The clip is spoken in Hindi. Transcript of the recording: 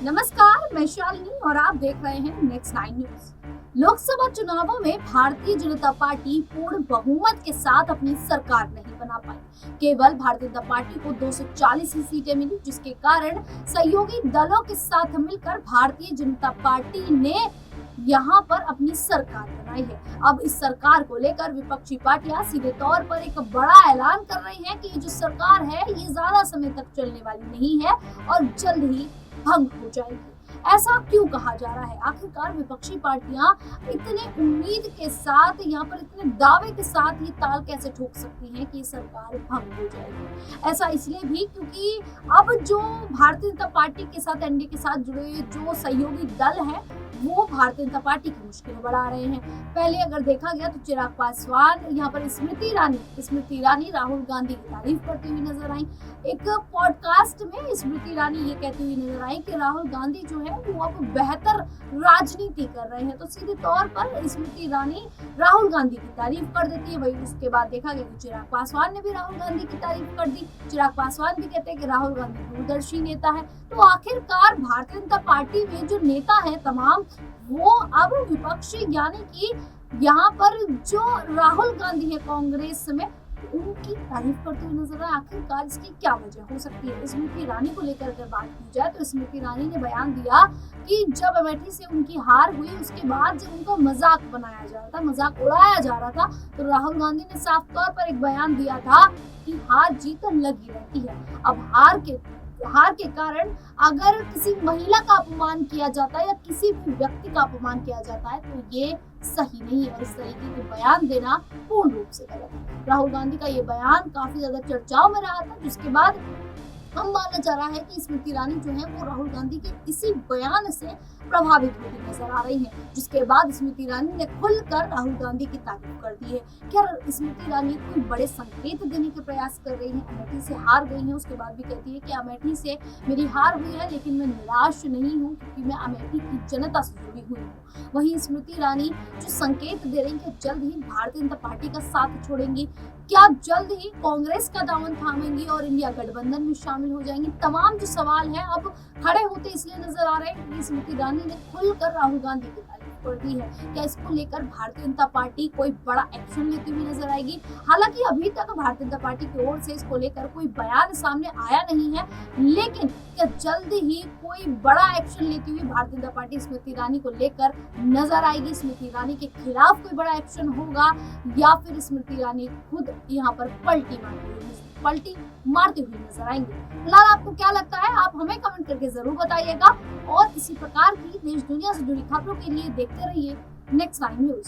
नमस्कार, मैं शालिनी और आप देख रहे हैं नेक्स्ट 9 न्यूज। लोकसभा चुनावों में भारतीय जनता पार्टी पूर्ण बहुमत के साथ अपनी सरकार नहीं बना पाई। केवल भारतीय जनता पार्टी को 240 ही सीटें मिली, जिसके कारण सहयोगी दलों के साथ मिलकर भारतीय जनता पार्टी ने यहाँ पर अपनी सरकार बनाई है। अब इस सरकार को लेकर विपक्षी पार्टियां सीधे तौर पर एक बड़ा ऐलान कर रही हैं कि ये जो सरकार है ये ज्यादा समय तक चलने वाली नहीं है और जल्द ही भंग हो जाएगी। ऐसा क्यों कहा जा रहा है? आखिरकार विपक्षी पार्टियां इतने उम्मीद के साथ, यहाँ पर इतने दावे के साथ ये ताल कैसे ठोक सकती हैं कि सरकार भंग हो जाएगी? ऐसा इसलिए भी क्योंकि अब जो भारतीय जनता पार्टी के साथ, एनडीए के साथ जुड़े जो सहयोगी दल हैं, वो भारतीय जनता पार्टी की मुश्किलें बढ़ा रहे हैं। पहले अगर देखा गया तो चिराग पासवान, यहाँ पर स्मृति ईरानी राहुल गांधी की तारीफ करती हुई नजर आई। एक पॉडकास्ट में स्मृति ईरानी ये कहती हुई नजर आई कि राहुल गांधी जो है वो अब बेहतर राजनीति कर रहे हैं। तो सीधे तौर पर स्मृति ईरानी राहुल गांधी की तारीफ कर देती है। वही उसके बाद देखा गया कि चिराग पासवान ने भी राहुल गांधी की तारीफ कर दी। चिराग पासवान भी कहते हैं कि राहुल गांधी दूरदर्शी नेता है। तो आखिरकार भारतीय जनता पार्टी में जो नेता है तमाम, वो अब विपक्षी यानी कि यहाँ पर जो राहुल गांधी है कांग्रेस में, उनकी तारीफ करते हुए नजर आए। आखिरकार इसकी क्या वजह हो सकती है? स्मृति ईरानी को लेकर अगर बात की जाए तो स्मृति ईरानी ने बयान दिया कि जब अमेठी से उनकी हार हुई, उसके बाद जब उनका मजाक बनाया जा रहा था, मजाक उड़ाया जा रहा था, तो राहुल गांधी ने साफ तौर पर एक बयान दिया था कि हार जीत लगी रहती है। अब हार के कारण अगर किसी महिला का अपमान किया जाता है या किसी भी व्यक्ति का अपमान किया जाता है तो ये सही नहीं है और इस तरीके के बयान देना पूर्ण रूप से गलत है। राहुल गांधी का ये बयान काफी ज्यादा चर्चाओं में रहा था, जिसके बाद हम माना जा रहा है कि स्मृति ईरानी जो है वो राहुल गांधी के इसी बयान से प्रभावित होती नजर आ रही हैं, जिसके बाद स्मृति ईरानी ने खुलकर राहुल गांधी की तारीफ कर दी है। क्या स्मृति ईरानी कोई बड़े संकेत देने के प्रयास कर रही हैं? अमेठी से हार गई हैं, उसके बाद भी कहती है कि अमेठी से मेरी हार हुई है लेकिन मैं निराश नहीं हूँ क्योंकि मैं अमेठी की जनता से जुड़ी हुई हूँ। वहीं स्मृति ईरानी जो संकेत दे रही है जल्द ही भारतीय जनता पार्टी का साथ छोड़ेंगी, क्या जल्द ही कांग्रेस का दामन थामेंगी और इंडिया गठबंधन में शामिल हो जाएंगी? तमाम जो सवाल हैं अब खड़े होते इसलिए नजर आ रहे हैं कि स्मृति ईरानी ने खुलकर राहुल गांधी की तारीफ कर दी है। क्या इसको लेकर भारतीय जनता पार्टी कोई बड़ा एक्शन लेती हुई नजर आएगी? हालांकि अभी तक भारतीय जनता पार्टी की ओर से इसको लेकर कोई बयान सामने आया नहीं है, लेकिन क्या जल्द ही कोई बड़ा एक्शन लेती हुई भारतीय जनता पार्टी स्मृति ईरानी को लेकर नजर आएगी? स्मृति ईरानी के खिलाफ कोई बड़ा एक्शन होगा या फिर स्मृति ईरानी खुद यहाँ पर पलटी मारती हुई नजर आएंगे? फिलहाल आपको क्या लगता है? आप हमें कमेंट करके जरूर बताइएगा और इसी प्रकार की देश दुनिया से जुड़ी खबरों के लिए देखते रहिए नेक्स्ट 9 न्यूज।